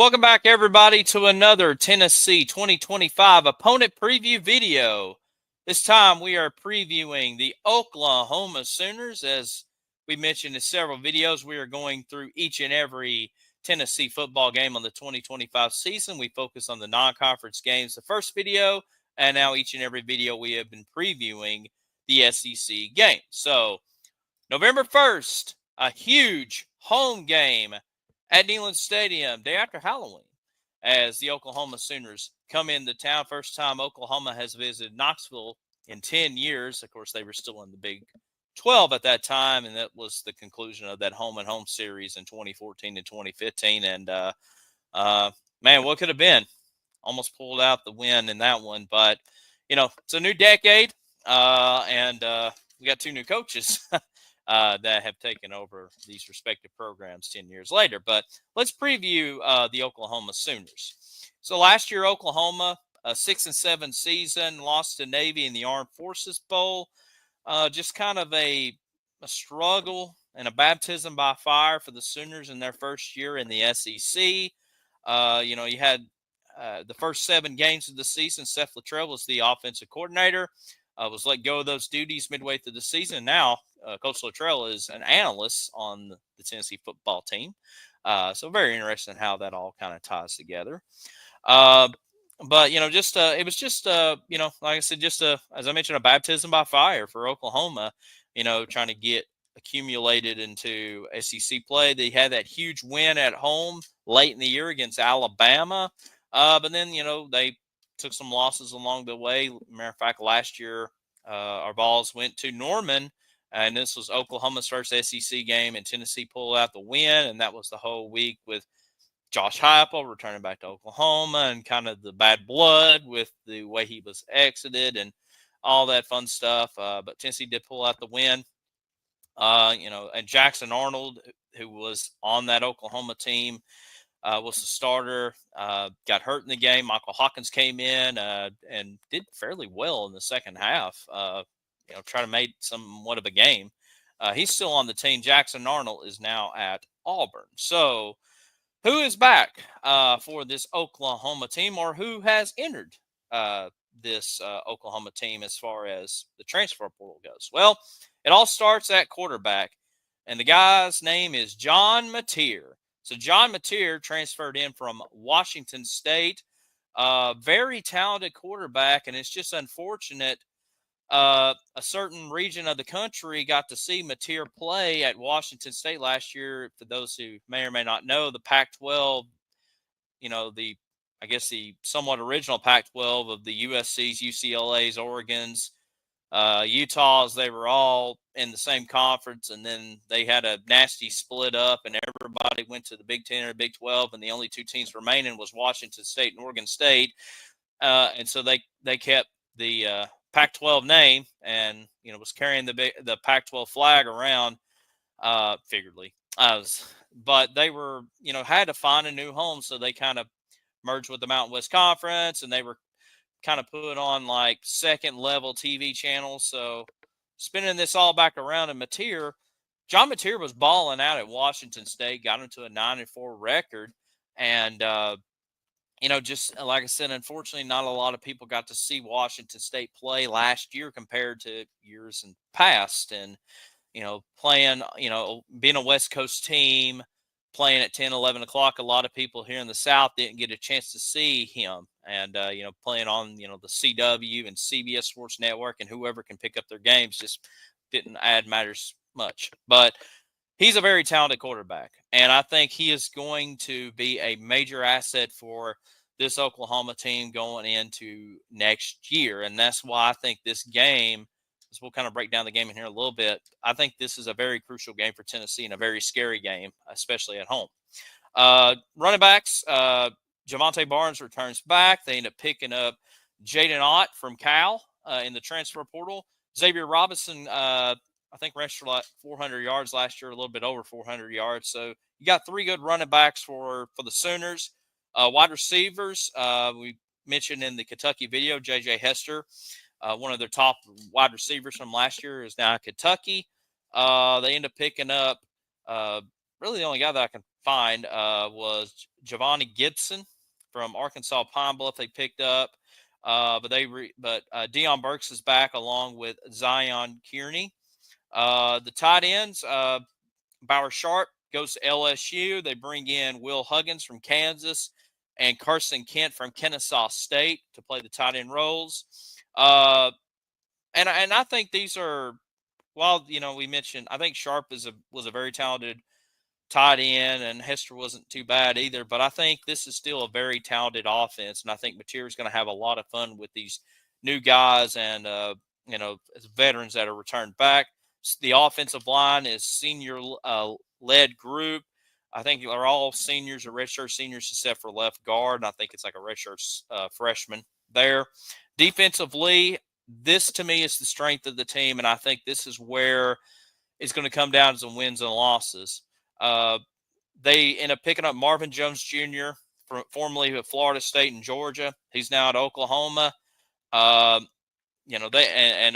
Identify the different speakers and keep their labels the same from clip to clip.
Speaker 1: Welcome back, everybody, to another Tennessee 2025 opponent preview video. This time we are previewing the Oklahoma Sooners. As we mentioned in several videos, we are going through each and every Tennessee football game on the 2025 season. We focus on the non-conference games the first video, and now each and every video we have been previewing the SEC game. So, November 1st, a huge home game at Neyland Stadium, day after Halloween, as the Oklahoma Sooners come into town. First time Oklahoma has visited Knoxville in 10 years. Of course, they were still in the Big 12 at that time, and that was the conclusion of that home-and-home series in 2014 and 2015. And, man, what could have been? Almost pulled out the win in that one. But, it's a new decade, and we got two new coaches. That have taken over these respective programs 10 years later. But let's preview the Oklahoma Sooners. So last year, Oklahoma, a 6-7 season, lost to Navy in the Armed Forces Bowl. Just kind of a struggle and a baptism by fire for the Sooners in their first year in the SEC. You had the first 7 games of the season. Seth Luttrell was the offensive coordinator. Was let go of those duties midway through the season. Now, Coach Luttrell is an analyst on the Tennessee football team. So very interesting how that all kind of ties together. But, it was just, like I said, as I mentioned, a baptism by fire for Oklahoma, trying to get accumulated into SEC play. They had that huge win at home late in the year against Alabama. But then, they took some losses along the way. Matter of fact, last year, our Vols went to Norman, and this was Oklahoma's first SEC game, and Tennessee pulled out the win, and that was the whole week with Josh Heupel returning back to Oklahoma and kind of the bad blood with the way he was exited and all that fun stuff. But Tennessee did pull out the win. And Jackson Arnold, who was on that Oklahoma team, was the starter, got hurt in the game. Michael Hawkins came in and did fairly well in the second half, trying to make somewhat of a game. He's still on the team. Jackson Arnold is now at Auburn. So who is back for this Oklahoma team, or who has entered this Oklahoma team as far as the transfer portal goes? Well, it all starts at quarterback, and the guy's name is John Mateer. So John Mateer transferred in from Washington State, very talented quarterback, and it's just unfortunate a certain region of the country got to see Mateer play at Washington State last year. For those who may or may not know, the Pac-12, the somewhat original Pac-12 of the USC's, UCLA's, Oregon's, Utah's, they were all in the same conference, and then they had a nasty split up, and everybody went to the Big 10 or Big 12, and the only two teams remaining was Washington State and Oregon State. And so they kept the Pac-12 name and, was carrying the Pac-12 flag around, figuratively. But they were, had to find a new home, so they kind of merged with the Mountain West Conference, and they were kind of put on like second level TV channels. So spinning this all back around in John Mateer was balling out at Washington State, got him to a 9-4 record. And, just like I said, unfortunately, not a lot of people got to see Washington State play last year compared to years in past. And, playing, being a West Coast team, playing at 10, 11 o'clock, a lot of people here in the South didn't get a chance to see him. And, playing on, the CW and CBS Sports Network and whoever can pick up their games just didn't add matters much. But he's a very talented quarterback, and I think he is going to be a major asset for this Oklahoma team going into next year. And that's why I think this game, as we'll kind of break down the game in here a little bit, I think this is a very crucial game for Tennessee and a very scary game, especially at home. Running backs, Javonte Barnes returns back. They end up picking up Jaden Ott from Cal in the transfer portal. Xavier Robinson, I think, rushed for like 400 yards last year, a little bit over 400 yards. So you got 3 good running backs for the Sooners. Wide receivers, we mentioned in the Kentucky video, J.J. Hester, one of their top wide receivers from last year, is now at Kentucky. They end up picking up really the only guy that I can find was Giovanni Gibson from Arkansas Pine Bluff. They picked up, but Deion Burks is back along with Zion Kearney. The tight ends, Bauer Sharp goes to LSU. They bring in Will Huggins from Kansas and Carson Kent from Kennesaw State to play the tight end roles. And I think these are, while we mentioned, I think Sharp was a very talented tight end, and Hester wasn't too bad either. But I think this is still a very talented offense, and I think Mateer is going to have a lot of fun with these new guys and veterans that are returned back. The offensive line is senior led group. I think they're all seniors or redshirt seniors except for left guard, and I think it's like a redshirt freshman there. Defensively, this to me is the strength of the team, and I think this is where it's going to come down to some wins and losses. They end up picking up Marvin Jones Jr., formerly at Florida State and Georgia. He's now at Oklahoma. And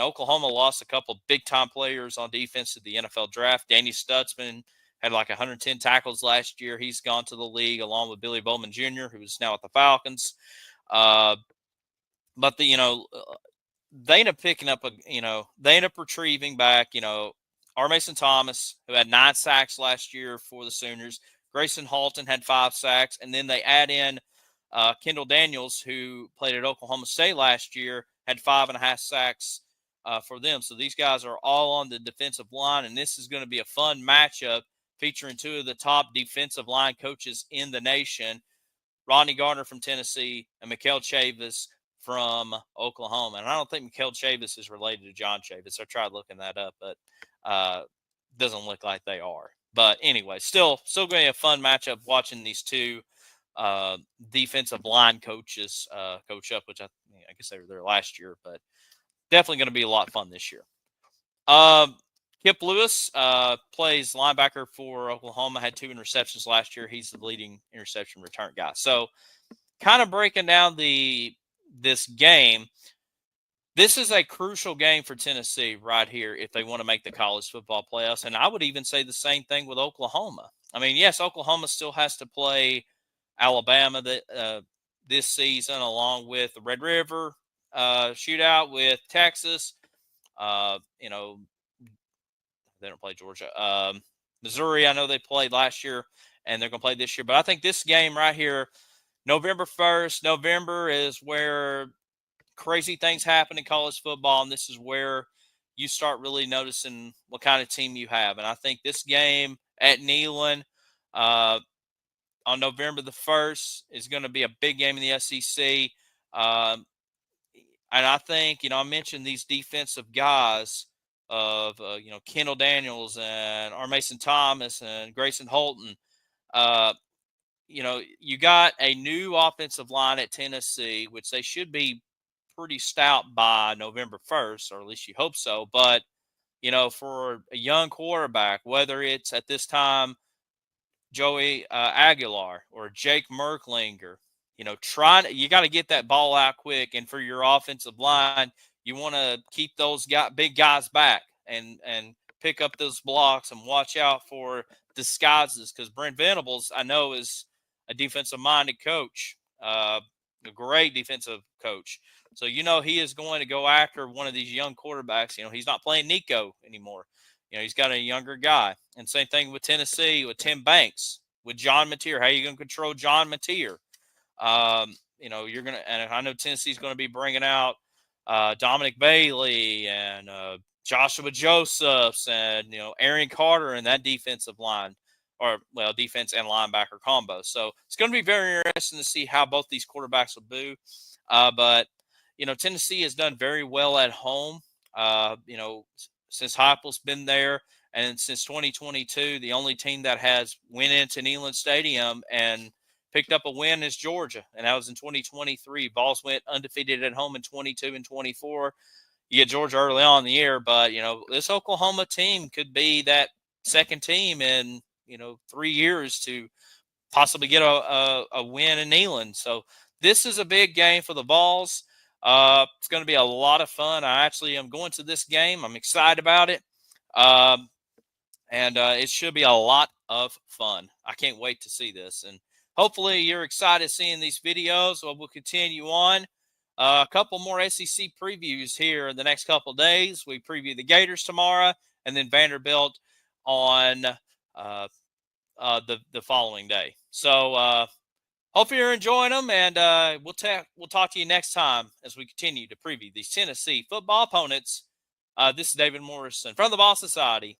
Speaker 1: Oklahoma lost a couple big time players on defense to the NFL draft. Danny Stutzman had like 110 tackles last year. He's gone to the league along with Billy Bowman Jr., who is now at the Falcons. But they end up picking up they end up retrieving back, R. Mason Thomas, who had 9 sacks last year for the Sooners. Grayson Halton had 5 sacks. And then they add in Kendall Daniels, who played at Oklahoma State last year, had 5.5 sacks for them. So these guys are all on the defensive line, and this is going to be a fun matchup featuring 2 of the top defensive line coaches in the nation, Rodney Gardner from Tennessee and Mikael Chavis from Oklahoma. And I don't think Mikael Chavis is related to John Chavis. I tried looking that up, but doesn't look like they are. But anyway, still going to be a fun matchup watching these 2 defensive line coaches coach up, which I guess they were there last year, but definitely going to be a lot of fun this year. Kip Lewis plays linebacker for Oklahoma, had 2 interceptions last year. He's the leading interception return guy. So kind of breaking down this game, this is a crucial game for Tennessee right here if they want to make the college football playoffs. And I would even say the same thing with Oklahoma. I mean, yes, Oklahoma still has to play Alabama this season, along with the Red River shootout with Texas. They don't play Georgia. Missouri, I know they played last year, and they're going to play this year. But I think this game right here, November 1st, November is where crazy things happen in college football, and this is where you start really noticing what kind of team you have. And I think this game at Neyland on November the 1st is going to be a big game in the SEC. And I think, I mentioned these defensive guys of, Kendall Daniels and R. Mason Thomas and Grayson Holton. You got a new offensive line at Tennessee, which they should be pretty stout by November 1st, or at least you hope so. But, for a young quarterback, whether it's at this time Joey Aguilar or Jake Merklinger, you got to get that ball out quick. And for your offensive line, you want to keep those big guys back and pick up those blocks and watch out for disguises, because Brent Venables, I know, is a defensive-minded coach, a great defensive coach. So, he is going to go after one of these young quarterbacks. He's not playing Nico anymore. He's got a younger guy. And same thing with Tennessee with Tim Banks, with John Mateer. How are you going to control John Mateer? You're going to – and I know Tennessee's going to be bringing out Dominic Bailey and Joshua Josephs and, Aaron Carter and that defensive line, defense and linebacker combo. So it's going to be very interesting to see how both these quarterbacks will do. But Tennessee has done very well at home, since Heupel's been there. And since 2022, the only team that has went into Neyland Stadium and picked up a win is Georgia. And that was in 2023. Vols went undefeated at home in 22 and 24. You get Georgia early on in the year, but, this Oklahoma team could be that second team in, 3 years to possibly get a win in Neyland. So this is a big game for the Vols. It's going to be a lot of fun. I actually am going to this game. I'm excited about it. And it should be a lot of fun. I can't wait to see this. And hopefully you're excited seeing these videos. Well, we'll continue on. A couple more SEC previews here in the next couple of days. We preview the Gators tomorrow and then Vanderbilt on the following day. So hope you're enjoying them, and we'll talk to you next time as we continue to preview these Tennessee football opponents. This is David Morrison from the Vols Society.